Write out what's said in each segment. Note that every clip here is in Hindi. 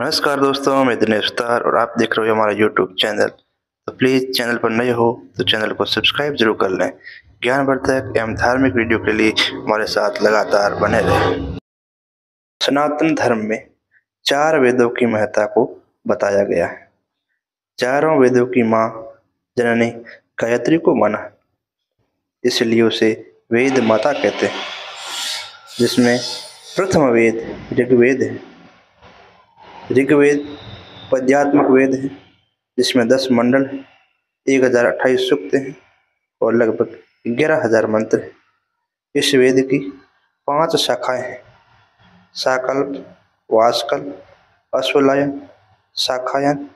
नमस्कार दोस्तों, मैं दिनेश सुतार और आप देख रहे हो हमारा यूट्यूब चैनल। तो प्लीज़ चैनल पर नए हो तो चैनल को सब्सक्राइब जरूर कर लें। ज्ञानवर्धक एवं धार्मिक वीडियो के लिए हमारे साथ लगातार बने रहें। सनातन धर्म में 4 वेदों की महत्ता को बताया गया है। चारों वेदों की माँ जननी गायत्री को माना, इसलिए उसे वेद माता कहते हैं। जिसमें प्रथम वेद ऋग्वेद है। ऋग्वेद पद्यात्मक वेद है, जिसमें 10 मंडल हैं, 1028 सूक्त हैं और लगभग 11,000 मंत्र हैं। इस वेद की 5 शाखाएं हैं: साकल्प, वासकल्प, अश्वलायन, शाखायन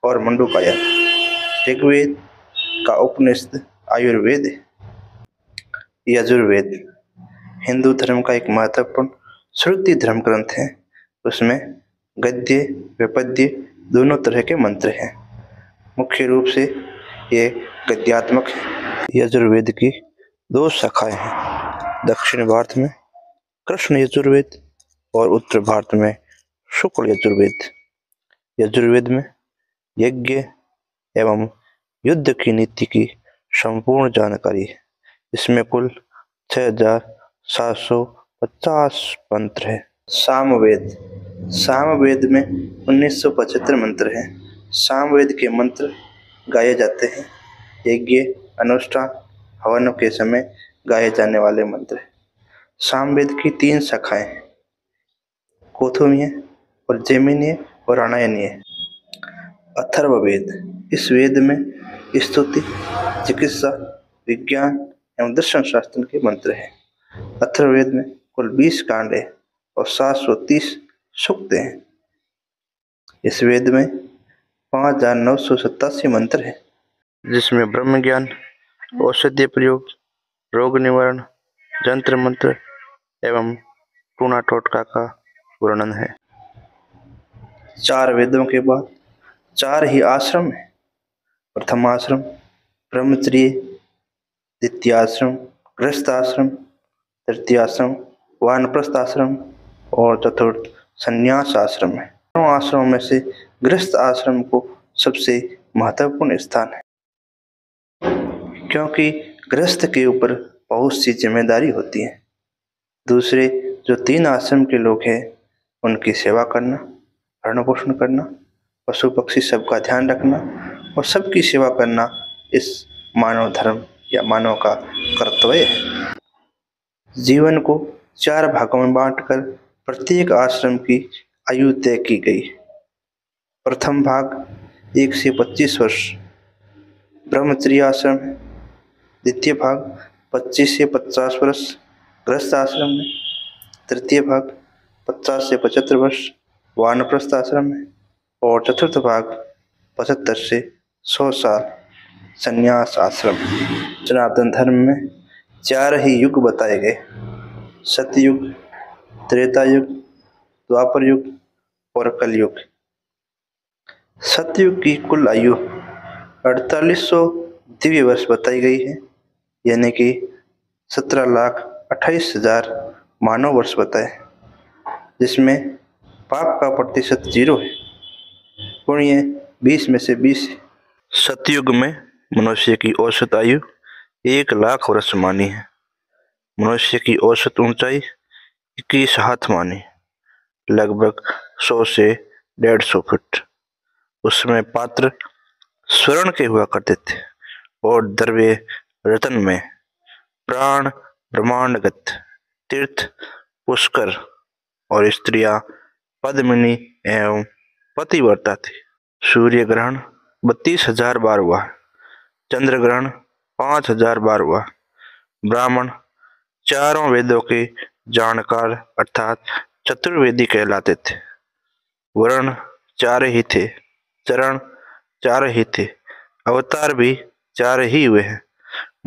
और मंडूकायन। ऋग्वेद का उपनिषद आयुर्वेद है। यजुर्वेद हिंदू धर्म का एक महत्वपूर्ण श्रुति धर्म ग्रंथ है। उसमें गद्य व पद्य दोनों तरह के मंत्र हैं। मुख्य रूप से ये गद्यात्मक है। यजुर्वेद की 2 शाखाएं हैं। दक्षिण भारत में कृष्ण यजुर्वेद और उत्तर भारत में शुक्ल यजुर्वेद। यजुर्वेद में यज्ञ एवं युद्ध की नीति की संपूर्ण जानकारी है। इसमें कुल 6,750 मंत्र है। सामवेद सामवेद में 1975 मंत्र हैं। सामवेद के मंत्र गाए जाते हैं। यज्ञ, अनुष्ठान, हवन के समय गाए जाने वाले मंत्र हैं। सामवेद की 3 शाखाएं हैं: कौथुमीय और जैमिनीय और रामायणीय। अथर्ववेद इस वेद में स्तुति, चिकित्सा, विज्ञान एवं दर्शन शास्त्र के मंत्र हैं। अथर्ववेद में कुल 20 कांड है और 730 सूक्त हैं। इस वेद में 5,987 मंत्र हैं, जिसमें ब्रह्म ज्ञान, औषधीय प्रयोग, रोग निवारण, जंत्र मंत्र एवं टूना टोटका का वर्णन है। 4 वेदों के बाद 4 ही आश्रम हैं। प्रथम आश्रम ब्रह्मचर्य, द्वितीय आश्रम गृहस्थ आश्रम, तृतीय आश्रम वानप्रस्थ आश्रम और चतुर्थ संन्यास आश्रम है। दोनों आश्रमों में से गृहस्थ आश्रम को सबसे महत्वपूर्ण स्थान है, क्योंकि गृहस्थ के ऊपर बहुत सी जिम्मेदारी होती है। दूसरे जो 3 आश्रम के लोग हैं, उनकी सेवा करना, भरण पोषण करना, पशु पक्षी सबका ध्यान रखना और सबकी सेवा करना इस मानव धर्म या मानव का कर्तव्य है। जीवन को 4 भागों में बांटकर प्रत्येक आश्रम की आयु तय की गई। प्रथम भाग 1 से 25 वर्ष ब्रह्मचर्य आश्रम है। द्वितीय भाग 25 से 50 वर्ष गृहस्थ आश्रम में। तृतीय भाग 50 से 75 वर्ष वानप्रस्थ आश्रम में और चतुर्थ भाग 75 से 100 साल संन्यास आश्रम। सनातन धर्म में 4 ही युग बताए गए: सतयुग, त्रेता युग, द्वापर युग और कलयुग। सतयुग की कुल आयु 4800 दिव्य वर्ष बताई गई है, यानी कि 17,28,000 मानव वर्ष बताए, जिसमें पाप का प्रतिशत 0 है, पुण्य 20 में से 20 है। सतयुग में मनुष्य की औसत आयु 1 लाख वर्ष मानी है। मनुष्य की औसत ऊंचाई 21 हाथ मानी, लगभग 100 से 150 फीट। उसमें पात्र स्वर्ण के हुआ करते थे और द्रव्य रत्न में। प्राण ब्रह्मांडगत, तीर्थ पुष्कर और स्त्रियां पद्मिनी एवं पतिव्रता थी। सूर्य ग्रहण 32,000 बार हुआ। चंद्र ग्रहण 5,000 बार हुआ। ब्राह्मण चारों वेदों के जानकार अर्थात चतुर्वेदी कहलाते थे। वर्ण 4 ही थे, चरण 4 ही थे, अवतार भी 4 ही हुए हैं: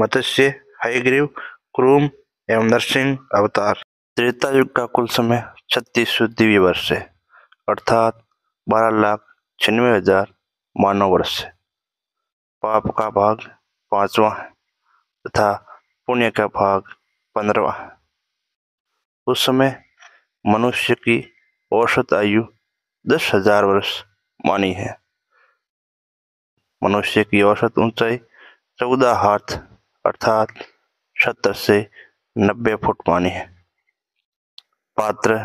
मत्स्य, हयग्रीव, कूर्म एवं नरसिंह अवतार। त्रेता युग का कुल समय 3600 दिव्य वर्ष है, अर्थात 12,96,000 मानव वर्ष है। पाप का भाग 5वां है तथा पुण्य का भाग 15वां है। उस समय मनुष्य की औसत आयु 10,000 वर्ष मानी है। मनुष्य की औसत ऊंचाई 14 हाथ अर्थात 70 से 90 फुट मानी है। पात्र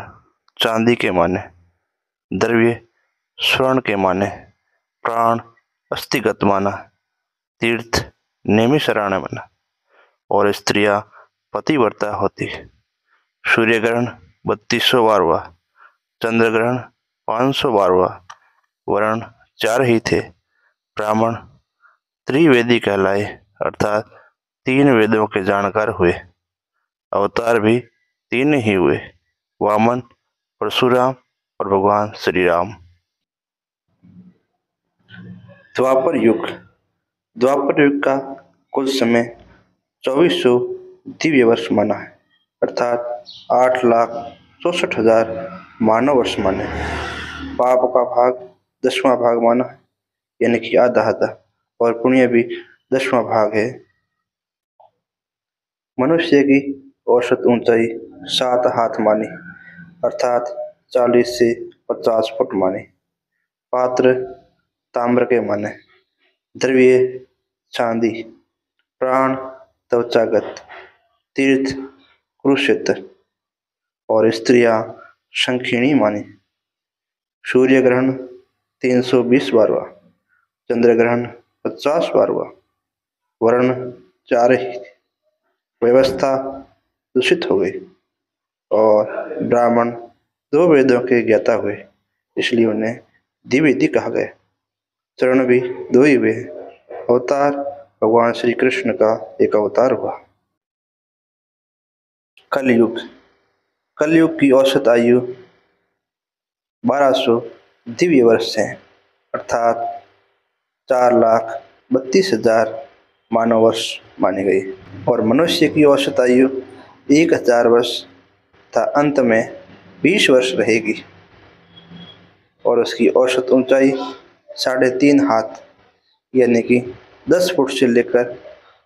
चांदी के माने, द्रव्य स्वर्ण के माने, प्राण अस्थिगत माना, तीर्थ नेमिषारण्य माना और स्त्रियां पतिव्रता होती। सूर्य ग्रहण 3212, चंद्र ग्रहण 512, वर्ण 4 ही थे। ब्राह्मण त्रिवेदी कहलाए अर्थात 3 वेदों के जानकार हुए। अवतार भी 3 ही हुए, वामन, परशुराम और भगवान श्री राम। द्वापर युग का कुल समय 2400 दिव्य वर्ष माना है अर्थात 8,64,000 मानव वर्ष माने। पाप का भाग 10वां भाग माना है यानी कि आधा, और पुण्य भी 10वां भाग है। मनुष्य की औसत ऊंचाई 7 हाथ मानी अर्थात 40 से 50 फुट मानी। पात्र ताम्र के माने, द्रव्य चांदी, प्राण त्वचागत, तीर्थ कुरुक्षेत्र और स्त्रियां शंखिणी मानी। सूर्य ग्रहण 320 बारवा, चंद्र ग्रहण 50 बारवा, वर्ण 4 ही। व्यवस्था दूषित हो गई और ब्राह्मण 2 वेदों के ज्ञाता हुए, इसलिए उन्हें द्विवेदी कहा गया। चरण भी 2 ही हुए। अवतार भगवान श्री कृष्ण का एक अवतार हुआ। कलयुग की औसत आयु 1200 दिव्य वर्ष है अर्थात 4,32,000 मानव वर्ष मानी गई और मनुष्य की औसत आयु 1,000 वर्ष तथा अंत में 20 वर्ष रहेगी और उसकी औसत ऊंचाई 3.5 हाथ यानी कि 10 फुट से लेकर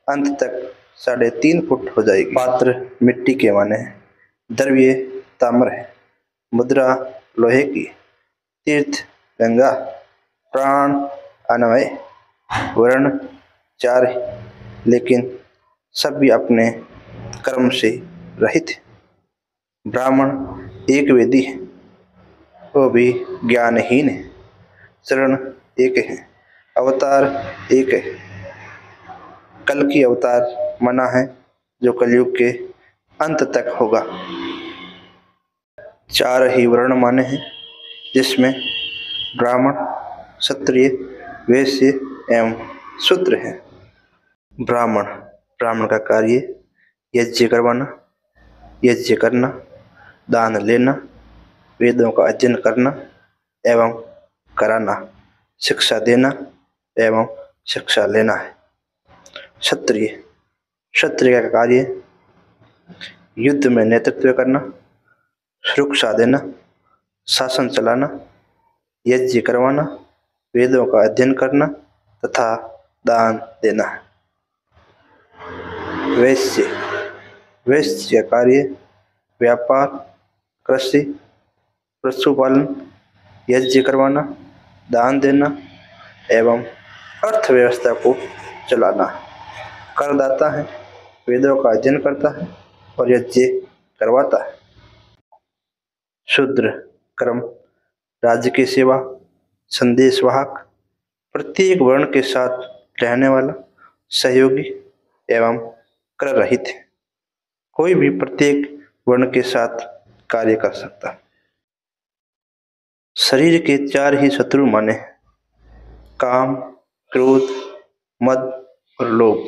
अंत तक 3.5 फुट हो जाएगी। पात्र मिट्टी के माने, द्रव्य ताम्र है, मुद्रा लोहे की, तीर्थ गंगा, प्राण अन्वय, वर्ण 4 लेकिन सभी अपने कर्म से रहित। ब्राह्मण एक वेदी है, वो भी ज्ञानहीन है। चरण 1 है, अवतार 1 है। कल की अवतार मना है जो कलयुग के अंत तक होगा। 4 ही वर्ण माने हैं जिसमें ब्राह्मण, क्षत्रिय, वैश्य एवं शूद्र है। ब्राह्मण का कार्य यज्ञ करवाना, यज्ञ करना, दान लेना, वेदों का अध्ययन करना एवं कराना, शिक्षा देना एवं शिक्षा लेना है। क्षत्रिय का कार्य युद्ध में नेतृत्व करना, सुरक्षा देना, शासन चलाना, यज्ञ करवाना, वेदों का अध्ययन करना तथा दान देना है। वैश्य कार्य व्यापार, कृषि, पशुपालन, यज्ञ करवाना, दान देना एवं अर्थव्यवस्था को चलाना। करदाता है, वेदों का अध्ययन करता है और यज्ञ करवाता है। शूद्र कर्म राज्य की सेवा, संदेशवाहक, प्रत्येक वर्ण के साथ रहने वाला, सहयोगी एवं कर रहित है। कोई भी प्रत्येक वर्ण के साथ कार्य कर सकता। शरीर के 4 ही शत्रु माने, काम, क्रोध, मद और लोभ।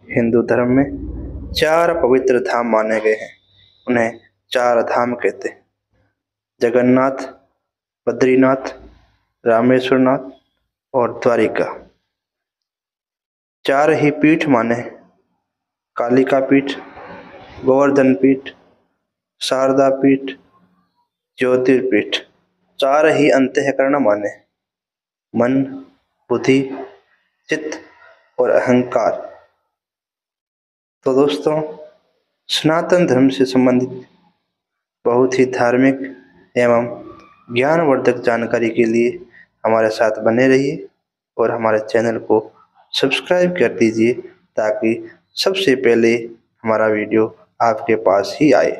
हिंदू धर्म में 4 पवित्र धाम माने गए हैं, उन्हें 4 धाम कहते हैं। जगन्नाथ, बद्रीनाथ, रामेश्वरनाथ और द्वारिका। 4 ही पीठ माने, कालिका पीठ, गोवर्धन पीठ, शारदा पीठ, ज्योतिर्पीठ। 4 ही अंतःकरण माने, मन, बुद्धि, चित्त और अहंकार। तो दोस्तों, सनातन धर्म से संबंधित बहुत ही धार्मिक एवं ज्ञानवर्धक जानकारी के लिए हमारे साथ बने रहिए और हमारे चैनल को सब्सक्राइब कर दीजिए ताकि सबसे पहले हमारा वीडियो आपके पास ही आए।